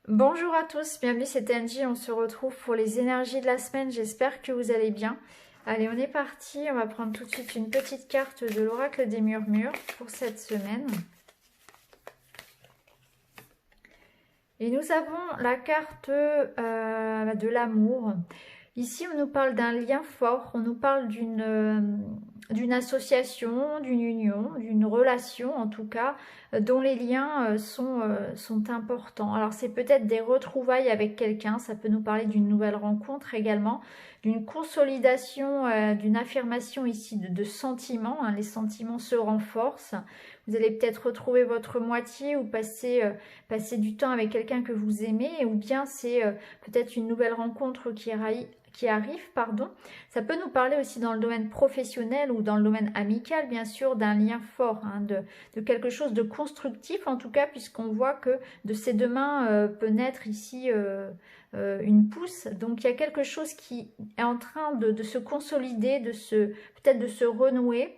Bonjour à tous, bienvenue, c'est Angie, on se retrouve pour les énergies de la semaine, j'espère que vous allez bien. Allez, on est parti, on va prendre tout de suite une petite carte de l'oracle des murmures pour cette semaine. Et nous avons la carte de l'amour. Ici, on nous parle d'un lien fort, on nous parle d'une association, d'une union, d'une relation en tout cas, dont les liens sont importants. Alors c'est peut-être des retrouvailles avec quelqu'un, ça peut nous parler d'une nouvelle rencontre également, d'une consolidation, d'une affirmation ici de sentiments, hein. Les sentiments se renforcent. Vous allez peut-être retrouver votre moitié ou passer du temps avec quelqu'un que vous aimez, ou bien c'est peut-être une nouvelle rencontre qui arrive. Ça peut nous parler aussi dans le domaine professionnel ou dans le domaine amical, bien sûr, d'un lien fort, hein, de quelque chose de constructif en tout cas, puisqu'on voit que de ces deux mains peut naître ici une pousse. Donc il y a quelque chose qui est en train de se consolider, peut-être de se renouer.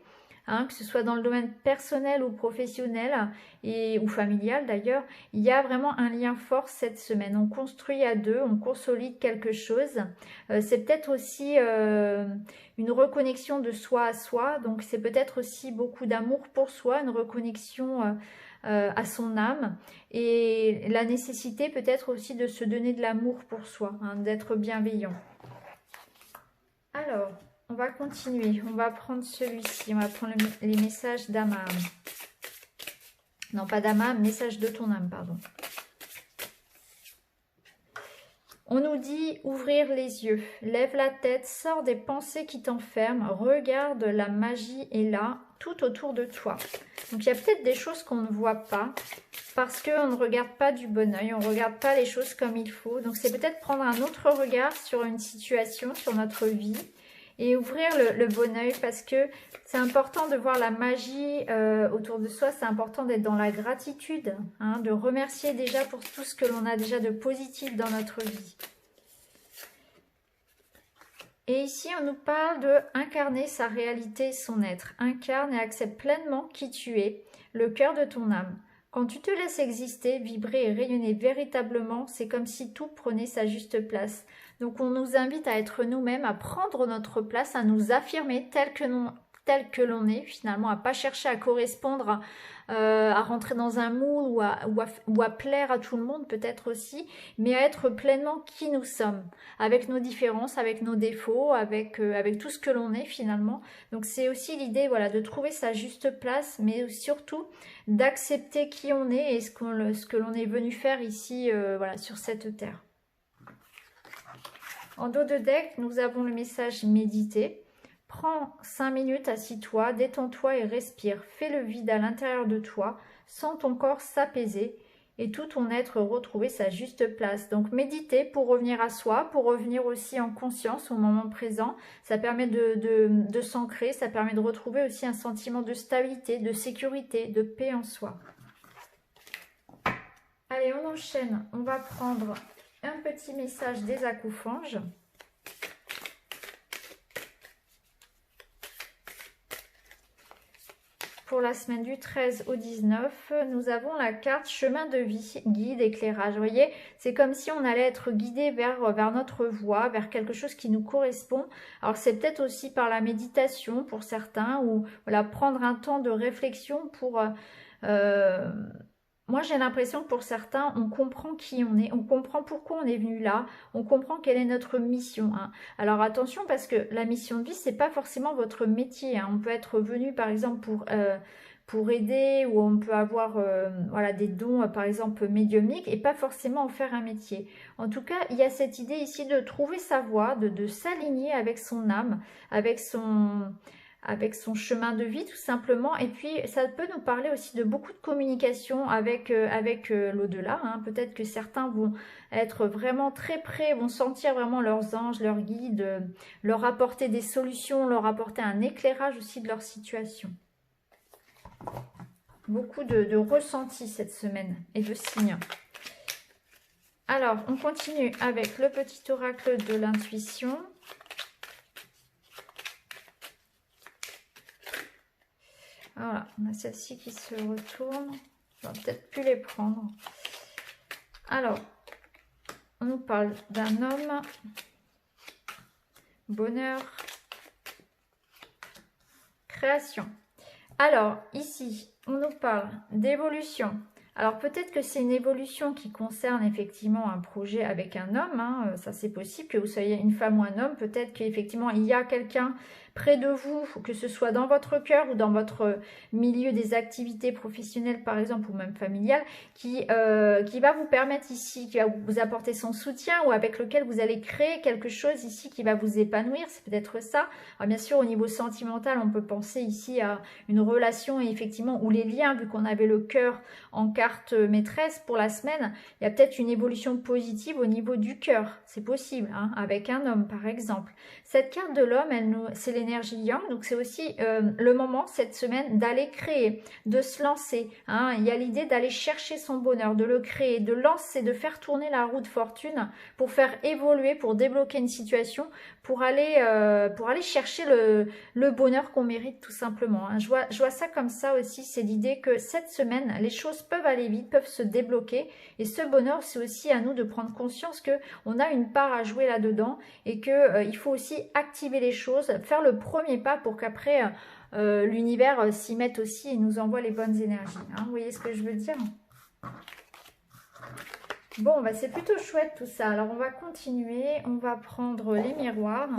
Hein, que ce soit dans le domaine personnel ou professionnel ou familial d'ailleurs, il y a vraiment un lien fort cette semaine. On construit à deux, on consolide quelque chose. C'est peut-être aussi une reconnexion de soi à soi, donc c'est peut-être aussi beaucoup d'amour pour soi, une reconnexion à son âme, et la nécessité peut-être aussi de se donner de l'amour pour soi, hein, d'être bienveillant. Alors, on va continuer, on va prendre celui-ci, on va prendre les messages d'âme à âme. Non, pas d'âme à âme, message de ton âme, pardon. On nous dit ouvrir les yeux, lève la tête, sors des pensées qui t'enferment, regarde, la magie est là, tout autour de toi. Donc il y a peut-être des choses qu'on ne voit pas, parce qu'on ne regarde pas du bon oeil, on ne regarde pas les choses comme il faut. Donc c'est peut-être prendre un autre regard sur une situation, sur notre vie, et ouvrir le bon oeil, parce que c'est important de voir la magie autour de soi, c'est important d'être dans la gratitude, hein, de remercier déjà pour tout ce que l'on a déjà de positif dans notre vie. Et ici, on nous parle de incarner sa réalité, son être. Incarne et accepte pleinement qui tu es, le cœur de ton âme. Quand tu te laisses exister, vibrer et rayonner véritablement, c'est comme si tout prenait sa juste place. Donc on nous invite à être nous-mêmes, à prendre notre place, à nous affirmer tel que l'on est, finalement, à ne pas chercher à correspondre, à rentrer dans un moule ou à plaire à tout le monde peut-être aussi, mais à être pleinement qui nous sommes, avec nos différences, avec nos défauts, avec tout ce que l'on est finalement. Donc c'est aussi l'idée, voilà, de trouver sa juste place, mais surtout d'accepter qui on est et ce que l'on est venu faire ici, voilà, sur cette terre. En dos de deck, nous avons le message méditer. Prends 5 minutes, assis-toi, détends-toi et respire. Fais le vide à l'intérieur de toi, sens ton corps s'apaiser et tout ton être retrouver sa juste place. Donc méditer pour revenir à soi, pour revenir aussi en conscience au moment présent. Ça permet de s'ancrer, ça permet de retrouver aussi un sentiment de stabilité, de sécurité, de paix en soi. Allez, on enchaîne. On va prendre un petit message des acouphonges. Pour la semaine du 13 au 19, nous avons la carte chemin de vie, guide, éclairage. Vous voyez, c'est comme si on allait être guidé vers notre voie, vers quelque chose qui nous correspond. Alors c'est peut-être aussi par la méditation pour certains, ou voilà, prendre un temps de réflexion pour... moi, j'ai l'impression que pour certains, on comprend qui on est, on comprend pourquoi on est venu là, on comprend quelle est notre mission, hein. Alors attention, parce que la mission de vie, c'est pas forcément votre métier, hein. On peut être venu, par exemple, pour aider, ou on peut avoir voilà, des dons, par exemple, médiumniques, et pas forcément en faire un métier. En tout cas, il y a cette idée ici de trouver sa voie, de s'aligner avec son âme, avec son chemin de vie tout simplement. Et puis ça peut nous parler aussi de beaucoup de communication avec l'au-delà, hein. Peut-être que certains vont être vraiment très près, vont sentir vraiment leurs anges, leurs guides, leur apporter des solutions, leur apporter un éclairage aussi de leur situation. Beaucoup de ressentis cette semaine et de signes. Alors on continue avec le petit oracle de l'intuition. Voilà, on a celle-ci qui se retourne. Je vais peut-être plus les prendre. Alors, on nous parle d'un homme, bonheur, création. Alors, ici, on nous parle d'évolution. Alors, peut-être que c'est une évolution qui concerne effectivement un projet avec un homme. Hein, ça, c'est possible que vous soyez une femme ou un homme. Peut-être qu'effectivement, il y a quelqu'un près de vous, que ce soit dans votre cœur ou dans votre milieu des activités professionnelles, par exemple, ou même familiales, qui va vous permettre ici, qui va vous apporter son soutien ou avec lequel vous allez créer quelque chose ici qui va vous épanouir. C'est peut-être ça. Alors, bien sûr, au niveau sentimental, on peut penser ici à une relation et effectivement, où les liens, vu qu'on avait le cœur en carte maîtresse pour la semaine, il y a peut-être une évolution positive au niveau du cœur. C'est possible, hein, avec un homme, par exemple. Cette carte de l'homme, c'est l'énergie yang, donc c'est aussi le moment cette semaine d'aller créer, de se lancer. Hein. Il y a l'idée d'aller chercher son bonheur, de le créer, de lancer, de faire tourner la roue de fortune pour faire évoluer, pour débloquer une situation, pour aller chercher le bonheur qu'on mérite tout simplement. Hein. Je vois ça comme ça aussi, c'est l'idée que cette semaine, les choses peuvent aller vite, peuvent se débloquer et ce bonheur, c'est aussi à nous de prendre conscience qu'on a une part à jouer là-dedans et qu'il faut aussi activer les choses, faire le premier pas pour qu'après l'univers s'y mette aussi et nous envoie les bonnes énergies. Hein. Vous voyez ce que je veux dire ? Bon, bah, c'est plutôt chouette tout ça. Alors, on va continuer. On va prendre les miroirs.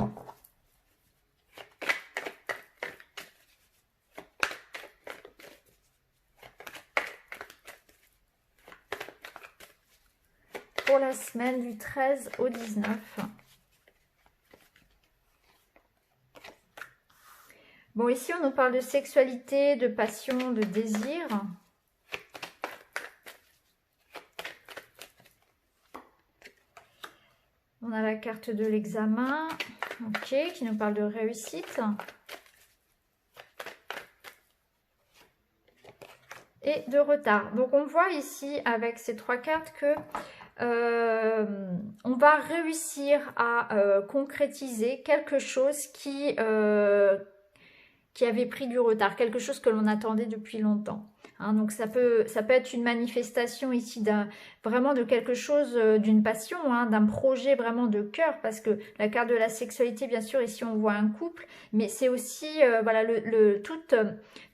Pour la semaine du 13 au 19. Bon, ici, on nous parle de sexualité, de passion, de désir. On a la carte de l'examen, ok, qui nous parle de réussite. Et de retard. Donc, on voit ici, avec ces trois cartes, que on va réussir à concrétiser quelque chose qui avait pris du retard, quelque chose que l'on attendait depuis longtemps. Hein, donc ça peut être une manifestation ici vraiment de quelque chose, d'une passion, hein, d'un projet vraiment de cœur, parce que la carte de la sexualité, bien sûr, ici on voit un couple, mais c'est aussi voilà,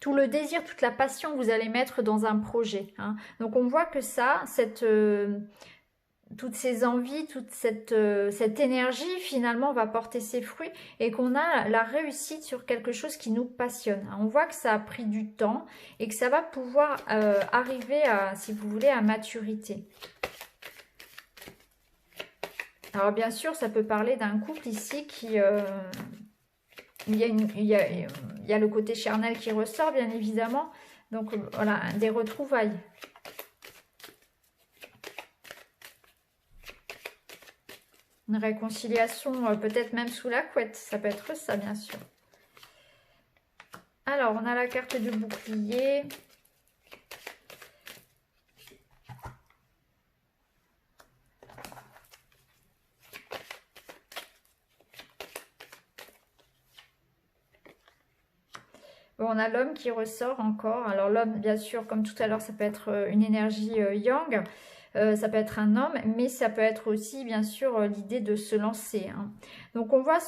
tout le désir, toute la passion que vous allez mettre dans un projet. Hein. Donc on voit que ça, toutes ces envies, toute cette énergie finalement va porter ses fruits et qu'on a la réussite sur quelque chose qui nous passionne. On voit que ça a pris du temps et que ça va pouvoir arriver à, si vous voulez, à maturité. Alors bien sûr, ça peut parler d'un couple ici qui... il y a le côté charnel qui ressort, bien évidemment. Donc voilà, des retrouvailles. Une réconciliation, peut-être même sous la couette. Ça peut être ça, bien sûr. Alors, on a la carte du bouclier. Bon, on a l'homme qui ressort encore. Alors, l'homme, bien sûr, comme tout à l'heure, ça peut être une énergie yang. Ça peut être un homme, mais ça peut être aussi, bien sûr, l'idée de se lancer. Hein. Donc, on voit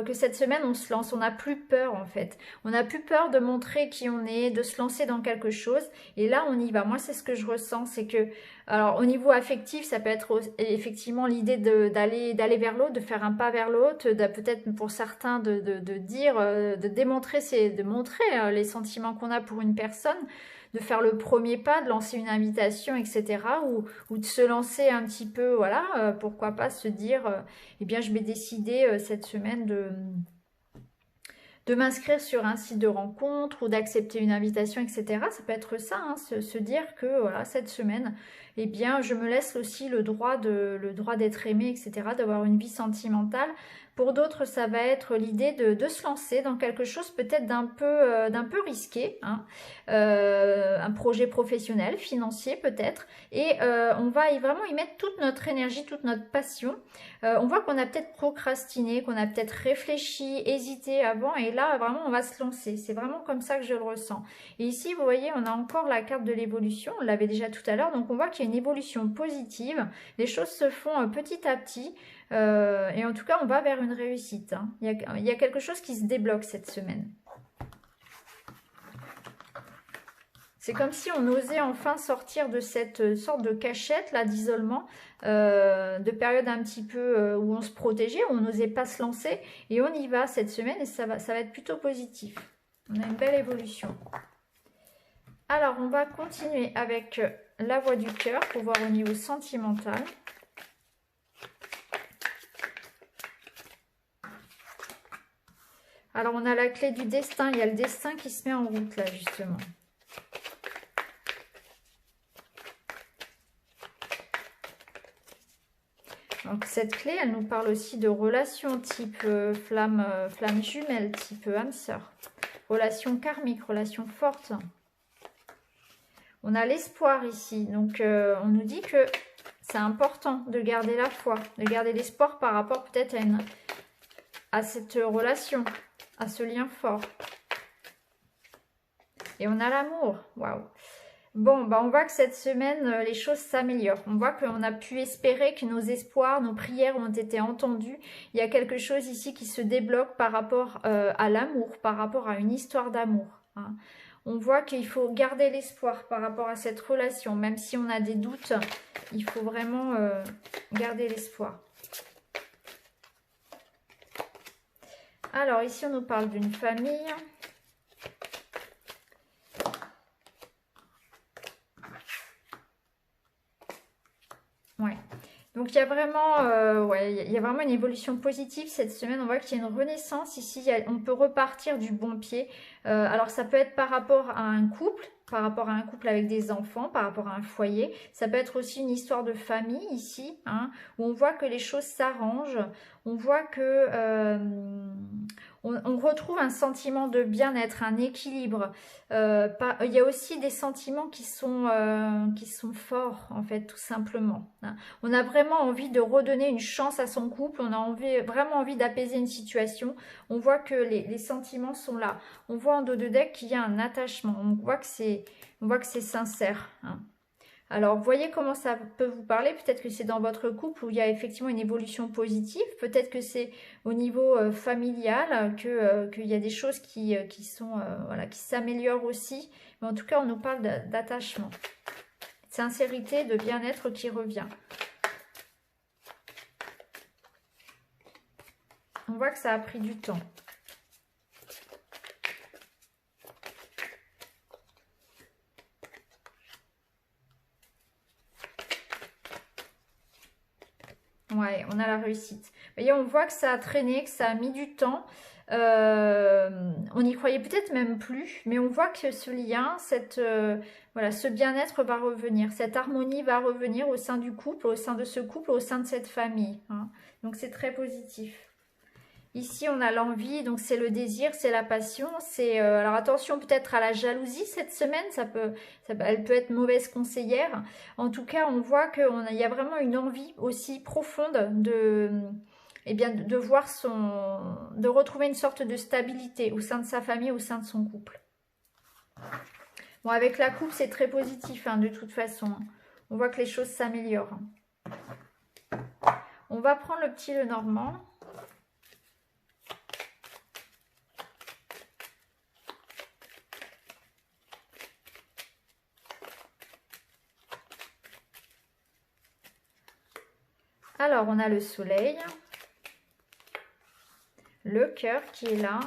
que cette semaine, on se lance. On n'a plus peur, en fait. On n'a plus peur de montrer qui on est, de se lancer dans quelque chose. Et là, on y va. Dire, moi, c'est ce que je ressens. C'est que, alors, au niveau affectif, ça peut être effectivement l'idée d'aller vers l'autre, de faire un pas vers l'autre, peut-être pour certains de dire, de démontrer, de montrer les sentiments qu'on a pour une personne, de faire le premier pas, de lancer une invitation, etc. Ou de se lancer un petit peu, voilà, pourquoi pas se dire, eh bien, je vais décider cette semaine de m'inscrire sur un site de rencontre ou d'accepter une invitation, etc. Ça peut être ça, hein, se dire que voilà, cette semaine, eh bien, je me laisse aussi le droit d'être aimée, etc., d'avoir une vie sentimentale, Pour d'autres, ça va être l'idée de se lancer dans quelque chose peut-être d'un peu risqué, hein. Un projet professionnel, financier peut-être. Et on va vraiment y mettre toute notre énergie, toute notre passion. On voit qu'on a peut-être procrastiné, qu'on a peut-être réfléchi, hésité avant. Et là, vraiment, on va se lancer. C'est vraiment comme ça que je le ressens. Et ici, vous voyez, on a encore la carte de l'évolution. On l'avait déjà tout à l'heure. Donc, on voit qu'il y a une évolution positive. Les choses se font petit à petit. Et en tout cas, on va vers une réussite, hein. Il y a quelque chose qui se débloque cette semaine. C'est comme si on osait enfin sortir de cette sorte de cachette là d'isolement, de période un petit peu où on se protégeait, où on n'osait pas se lancer. Et on y va cette semaine et ça va être plutôt positif. On a une belle évolution. Alors, on va continuer avec la voix du cœur pour voir au niveau sentimental. Alors, on a la clé du destin. Il y a le destin qui se met en route, là, justement. Donc, cette clé, elle nous parle aussi de relations type flamme jumelle, type âme sœur. Relations karmiques, relations fortes. On a l'espoir ici. Donc, on nous dit que c'est important de garder la foi, de garder l'espoir par rapport peut-être à cette relation, à ce lien fort. Et on a l'amour. Waouh! Bon, bah on voit que cette semaine, les choses s'améliorent. On voit qu'on a pu espérer que nos espoirs, nos prières ont été entendus. Il y a quelque chose ici qui se débloque par rapport à l'amour, par rapport à une histoire d'amour, hein. On voit qu'il faut garder l'espoir par rapport à cette relation. Même si on a des doutes, il faut vraiment garder l'espoir. Alors ici, on nous parle d'une famille. Ouais. Donc il y a vraiment, il y a vraiment une évolution positive cette semaine. On voit qu'il y a une renaissance ici. On peut repartir du bon pied. Alors ça peut être par rapport à un couple, avec des enfants, par rapport à un foyer. Ça peut être aussi une histoire de famille ici, hein, où on voit que les choses s'arrangent. On voit que on retrouve un sentiment de bien-être, un équilibre. Il y a aussi des sentiments qui sont forts, en fait, tout simplement, hein. On a vraiment envie de redonner une chance à son couple. On a vraiment envie d'apaiser une situation. On voit que les sentiments sont là. On voit en dos de deck qu'il y a un attachement. On voit que c'est sincère, hein. Alors, voyez comment ça peut vous parler. Peut-être que c'est dans votre couple où il y a effectivement une évolution positive. Peut-être que c'est au niveau familial qu'il y a des choses qui s'améliorent aussi. Mais en tout cas, on nous parle d'attachement. Sincérité, de bien-être qui revient. On voit que ça a pris du temps. Ouais, on a la réussite. Vous voyez, on voit que ça a traîné, que ça a mis du temps. On n'y croyait peut-être même plus, mais on voit que ce lien, ce bien-être va revenir, cette harmonie va revenir au sein du couple, au sein de ce couple, au sein de cette famille, hein. Donc c'est très positif. Ici, on a l'envie, donc c'est le désir, c'est la passion. Alors attention peut-être à la jalousie cette semaine, elle peut être mauvaise conseillère. En tout cas, on voit qu'il y a vraiment une envie aussi profonde de voir de retrouver une sorte de stabilité au sein de sa famille, au sein de son couple. Bon, avec la coupe, c'est très positif, hein, de toute façon. On voit que les choses s'améliorent. On va prendre le petit Lenormand. Alors, on a le soleil, le cœur qui est là.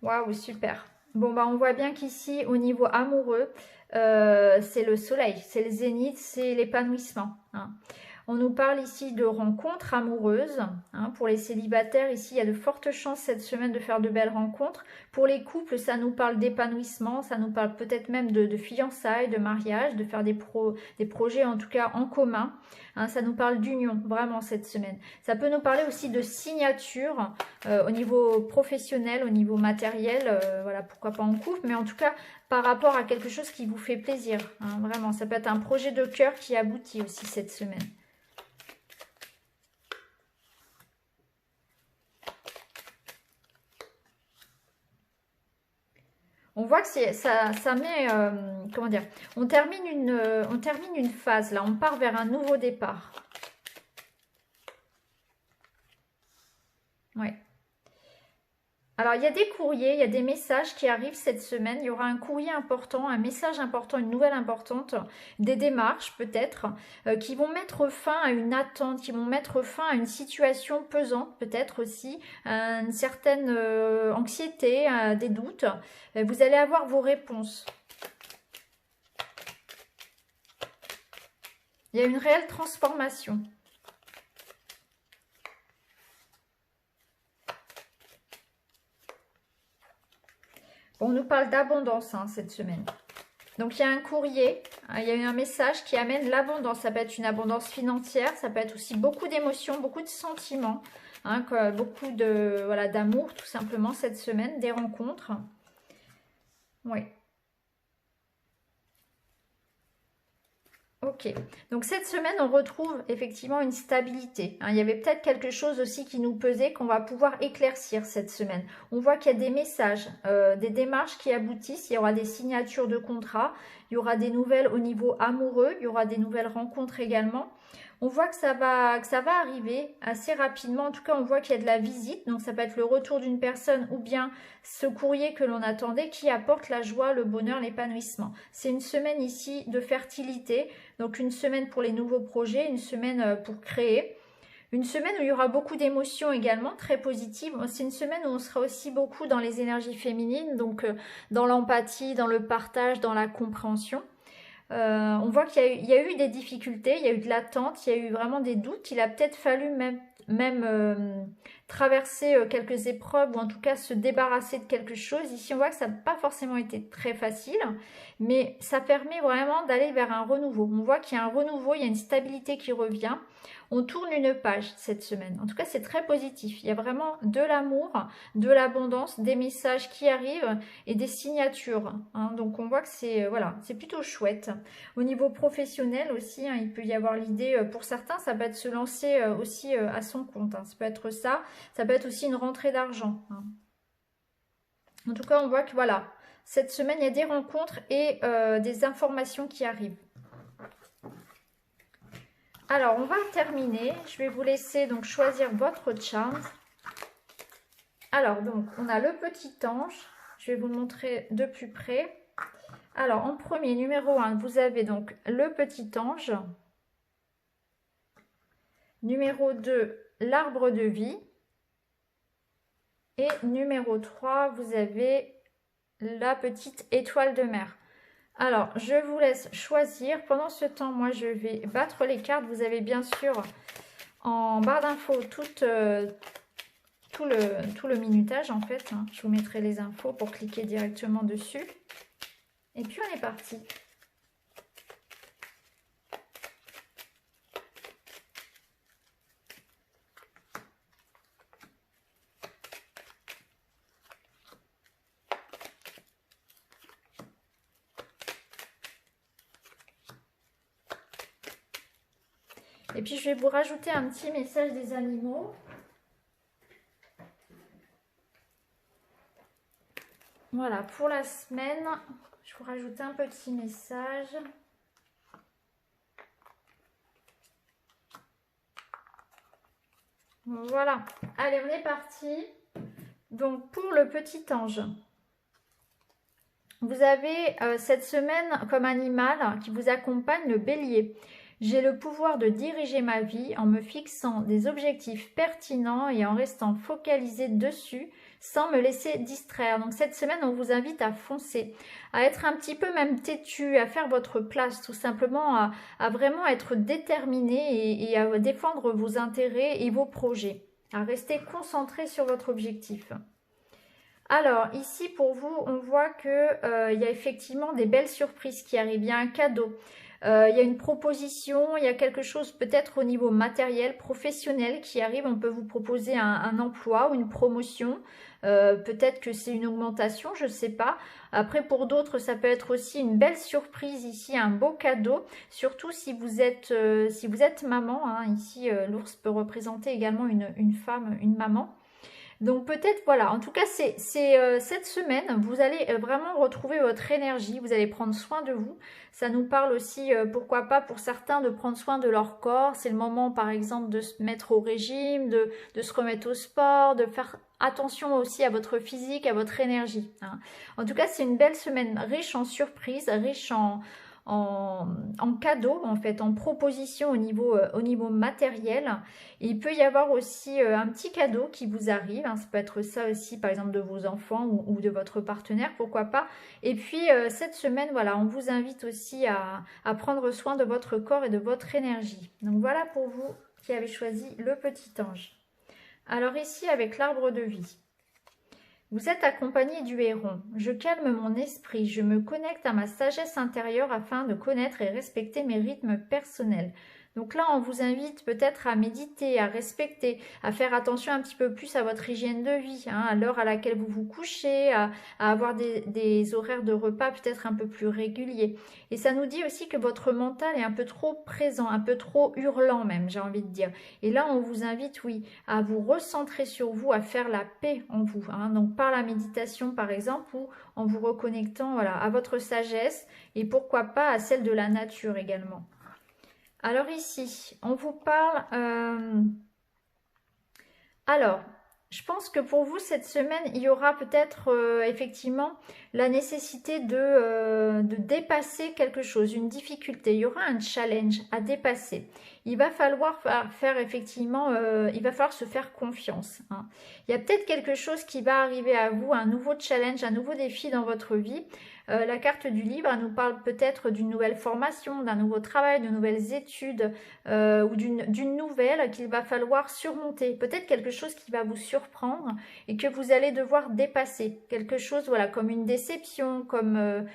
Waouh, super. Bon, bah, on voit bien qu'ici, au niveau amoureux, c'est le soleil, c'est le zénith, c'est l'épanouissement, hein. On nous parle ici de rencontres amoureuses. Hein. Pour les célibataires, ici, il y a de fortes chances cette semaine de faire de belles rencontres. Pour les couples, ça nous parle d'épanouissement, ça nous parle peut-être même de fiançailles, de mariage, de faire des projets en tout cas en commun. Hein, ça nous parle d'union, vraiment, cette semaine. Ça peut nous parler aussi de signature au niveau professionnel, au niveau matériel, voilà, pourquoi pas en couple, mais en tout cas, par rapport à quelque chose qui vous fait plaisir. Hein, vraiment, ça peut être un projet de cœur qui aboutit aussi cette semaine. On voit que ça met, comment dire, on termine une phase là, on part vers un nouveau départ. Ouais. Alors, il y a des courriers, il y a des messages qui arrivent cette semaine. Il y aura un courrier important, un message important, une nouvelle importante, des démarches peut-être, qui vont mettre fin à une attente, qui vont mettre fin à une situation pesante peut-être aussi, à une certaine anxiété, des doutes. Vous allez avoir vos réponses. Il y a une réelle transformation. On nous parle d'abondance cette semaine. Donc, il y a un courrier, il y a eu un message qui amène l'abondance. Ça peut être une abondance financière, ça peut être aussi beaucoup d'émotions, beaucoup de sentiments, hein, beaucoup de, voilà, d'amour tout simplement cette semaine, des rencontres. Oui. Ok, donc cette semaine, on retrouve effectivement une stabilité. Hein. Il y avait peut-être quelque chose aussi qui nous pesait qu'on va pouvoir éclaircir cette semaine. On voit qu'il y a des messages, des démarches qui aboutissent. Il y aura des signatures de contrats, il y aura des nouvelles au niveau amoureux, il y aura des nouvelles rencontres également. On voit que ça va arriver assez rapidement. En tout cas, on voit qu'il y a de la visite. Donc, ça peut être le retour d'une personne ou bien ce courrier que l'on attendait qui apporte la joie, le bonheur, l'épanouissement. C'est une semaine ici de fertilité. Donc, une semaine pour les nouveaux projets, une semaine pour créer. Une semaine où il y aura beaucoup d'émotions également, très positives. C'est une semaine où on sera aussi beaucoup dans les énergies féminines, donc dans l'empathie, dans le partage, dans la compréhension. On voit qu'il y a eu des difficultés, il y a eu de l'attente, il y a eu vraiment des doutes. Il a peut-être fallu même traverser quelques épreuves ou en tout cas se débarrasser de quelque chose. Ici, on voit que ça n'a pas forcément été très facile, mais ça permet vraiment d'aller vers un renouveau. On voit qu'il y a un renouveau, il y a une stabilité qui revient. On tourne une page cette semaine. En tout cas, c'est très positif. Il y a vraiment de l'amour, de l'abondance, des messages qui arrivent et des signatures. Hein. Donc, on voit que c'est voilà, c'est plutôt chouette. Au niveau professionnel aussi, il peut y avoir l'idée, pour certains, ça peut être se lancer aussi à son compte. Ça peut être ça. Ça peut être aussi une rentrée d'argent. En tout cas, on voit que voilà, cette semaine, il y a des rencontres et des informations qui arrivent. Alors, on va terminer. Je vais vous laisser donc choisir votre charme. Alors, donc, on a le petit ange. Je vais vous le montrer de plus près. Alors, en premier, numéro 1, vous avez donc le petit ange. Numéro 2, l'arbre de vie. Et numéro 3, vous avez la petite étoile de mer. Alors, je vous laisse choisir. Pendant ce temps, moi, je vais battre les cartes. Vous avez bien sûr en barre d'infos tout le minutage, en fait. Je vous mettrai les infos pour cliquer directement dessus. Et puis, on est parti. Et puis, je vais vous rajouter un petit message des animaux. Voilà, pour la semaine, je vous rajoute un petit message. Voilà, allez, on est parti. Donc, pour le petit ange, vous avez cette semaine comme animal qui vous accompagne le bélier. J'ai le pouvoir de diriger ma vie en me fixant des objectifs pertinents et en restant focalisé dessus. sans me laisser distraire. Donc cette semaine, on vous invite à foncer, à être un petit peu même têtu, à faire votre place, tout simplement, à vraiment être déterminé et à défendre vos intérêts et vos projets, à rester concentré sur votre objectif. Alors ici pour vous, on voit que il y a effectivement des belles surprises qui arrivent, il y a un cadeau. Il y a une proposition, il y a quelque chose peut-être au niveau matériel, professionnel qui arrive. On peut vous proposer un emploi ou une promotion. Peut-être que c'est une augmentation, je ne sais pas. Après, pour d'autres, ça peut être aussi une belle surprise ici, un beau cadeau. Surtout si vous êtes maman. Hein. Ici, l'ours peut représenter également une femme, une maman. Donc peut-être, voilà, en tout cas, c'est cette semaine, vous allez vraiment retrouver votre énergie, vous allez prendre soin de vous. Ça nous parle aussi, pourquoi pas, pour certains, de prendre soin de leur corps. C'est le moment, par exemple, de se mettre au régime, de se remettre au sport, de faire attention aussi à votre physique, à votre énergie. Hein. En tout cas, c'est une belle semaine riche en surprises, riche en cadeaux, en fait, en propositions au niveau matériel. Et il peut y avoir aussi un petit cadeau qui vous arrive, hein. Ça peut être ça aussi, par exemple, de vos enfants ou de votre partenaire, pourquoi pas. Et puis, cette semaine, voilà, on vous invite aussi à prendre soin de votre corps et de votre énergie. Donc, voilà pour vous qui avez choisi le petit ange. Alors ici, avec l'arbre de vie. Vous êtes accompagné du héron. Je calme mon esprit, je me connecte à ma sagesse intérieure afin de connaître et respecter mes rythmes personnels. Donc là, on vous invite peut-être à méditer, à respecter, à faire attention un petit peu plus à votre hygiène de vie, hein, à l'heure à laquelle vous vous couchez, à avoir des horaires de repas peut-être un peu plus réguliers. Et ça nous dit aussi que votre mental est un peu trop présent, un peu trop hurlant même, j'ai envie de dire. Et là, on vous invite, oui, à vous recentrer sur vous, à faire la paix en vous. Hein, donc par la méditation par exemple, ou en vous reconnectant voilà, à votre sagesse et pourquoi pas à celle de la nature également. Alors ici, on vous parle... Alors, je pense que pour vous, cette semaine, il y aura peut-être effectivement la nécessité de dépasser quelque chose, une difficulté. Il y aura un challenge à dépasser. Il va falloir faire effectivement, il va falloir se faire confiance. Hein. Il y a peut-être quelque chose qui va arriver à vous, un nouveau challenge, un nouveau défi dans votre vie. La carte du livre, elle nous parle peut-être d'une nouvelle formation, d'un nouveau travail, de nouvelles études ou d'une nouvelle qu'il va falloir surmonter. Peut-être quelque chose qui va vous surprendre et que vous allez devoir dépasser. Quelque chose voilà, comme une déception, comme...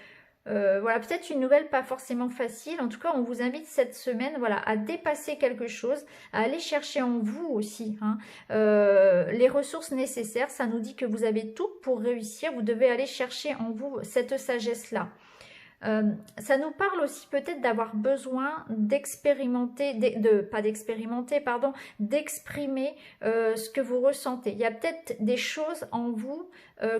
voilà, peut-être une nouvelle pas forcément facile. En tout cas, on vous invite cette semaine voilà, à dépasser quelque chose, à aller chercher en vous aussi hein, les ressources nécessaires. Ça nous dit que vous avez tout pour réussir. Vous devez aller chercher en vous cette sagesse-là. Ça nous parle aussi peut-être d'avoir besoin d'expérimenter, d'exprimer ce que vous ressentez. Il y a peut-être des choses en vous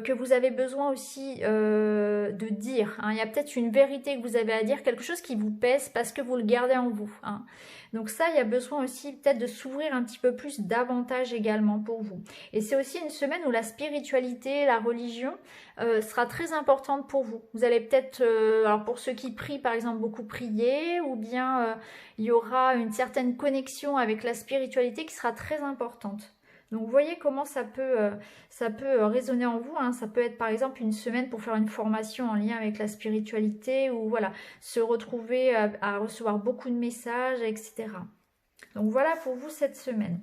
que vous avez besoin aussi de dire. Hein. Il y a peut-être une vérité que vous avez à dire, quelque chose qui vous pèse parce que vous le gardez en vous. Hein. Donc ça, il y a besoin aussi peut-être de s'ouvrir un petit peu plus davantage également pour vous. Et c'est aussi une semaine où la spiritualité, la religion sera très importante pour vous. Vous allez peut-être, alors pour ceux qui prient par exemple, beaucoup prier, ou bien il y aura une certaine connexion avec la spiritualité qui sera très importante. Donc vous voyez comment ça peut résonner en vous. Hein. Ça peut être par exemple une semaine pour faire une formation en lien avec la spiritualité ou voilà, se retrouver à recevoir beaucoup de messages, etc. Donc voilà pour vous cette semaine.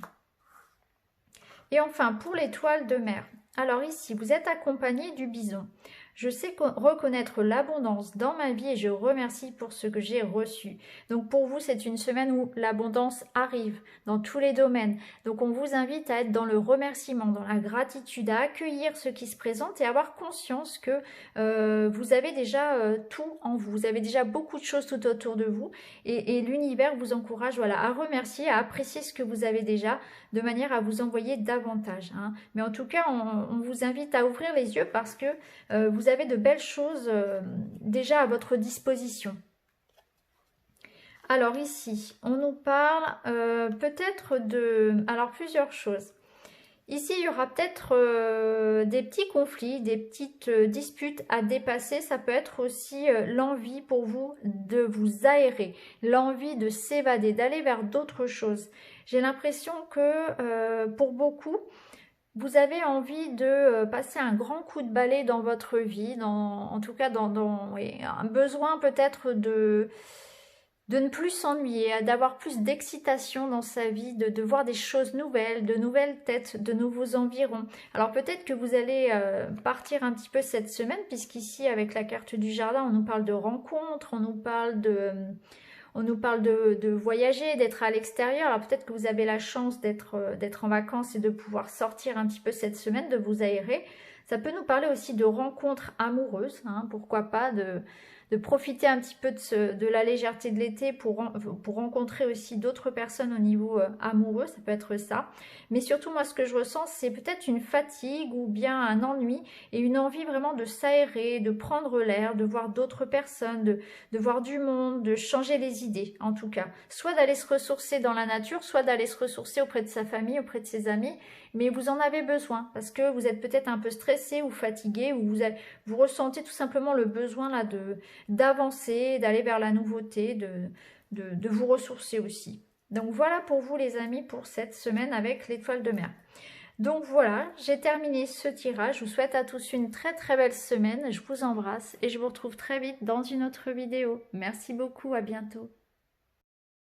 Et enfin pour l'étoile de mer. Alors ici, vous êtes accompagné du bison. Je sais reconnaître l'abondance dans ma vie et je remercie pour ce que j'ai reçu. Donc pour vous, c'est une semaine où l'abondance arrive dans tous les domaines. Donc on vous invite à être dans le remerciement, dans la gratitude, à accueillir ce qui se présente et à avoir conscience que vous avez déjà tout en vous. Vous avez déjà beaucoup de choses tout autour de vous et l'univers vous encourage voilà, à remercier, à apprécier ce que vous avez déjà de manière à vous envoyer davantage. Hein. Mais en tout cas, on vous invite à ouvrir les yeux parce que vous avez de belles choses déjà à votre disposition. Alors ici, on nous parle peut-être de... Alors plusieurs choses. Ici, il y aura peut-être des petits conflits, des petites disputes à dépasser. Ça peut être aussi l'envie pour vous de vous aérer, l'envie de s'évader, d'aller vers d'autres choses. J'ai l'impression que pour beaucoup, vous avez envie de passer un grand coup de balai dans votre vie, en tout cas oui, un besoin peut-être de ne plus s'ennuyer, d'avoir plus d'excitation dans sa vie, de voir des choses nouvelles, de nouvelles têtes, de nouveaux environs. Alors peut-être que vous allez partir un petit peu cette semaine, puisqu'ici avec la carte du jardin, on nous parle de rencontres, on nous parle de voyager, d'être à l'extérieur. Alors peut-être que vous avez la chance d'être en vacances et de pouvoir sortir un petit peu cette semaine, de vous aérer. Ça peut nous parler aussi de rencontres amoureuses, hein, pourquoi pas, de profiter un petit peu de la légèreté de l'été pour rencontrer aussi d'autres personnes au niveau amoureux, ça peut être ça. Mais surtout, moi, ce que je ressens, c'est peut-être une fatigue ou bien un ennui et une envie vraiment de s'aérer, de prendre l'air, de voir d'autres personnes, de voir du monde, de changer les idées, en tout cas. Soit d'aller se ressourcer dans la nature, soit d'aller se ressourcer auprès de sa famille, auprès de ses amis, mais vous en avez besoin parce que vous êtes peut-être un peu stressé ou fatigué ou vous ressentez tout simplement le besoin là d'avancer, d'aller vers la nouveauté, de vous ressourcer aussi. Donc voilà pour vous les amis pour cette semaine avec l'étoile de mer. Donc voilà, j'ai terminé ce tirage. Je vous souhaite à tous une très très belle semaine. Je vous embrasse et je vous retrouve très vite dans une autre vidéo. Merci beaucoup, à bientôt.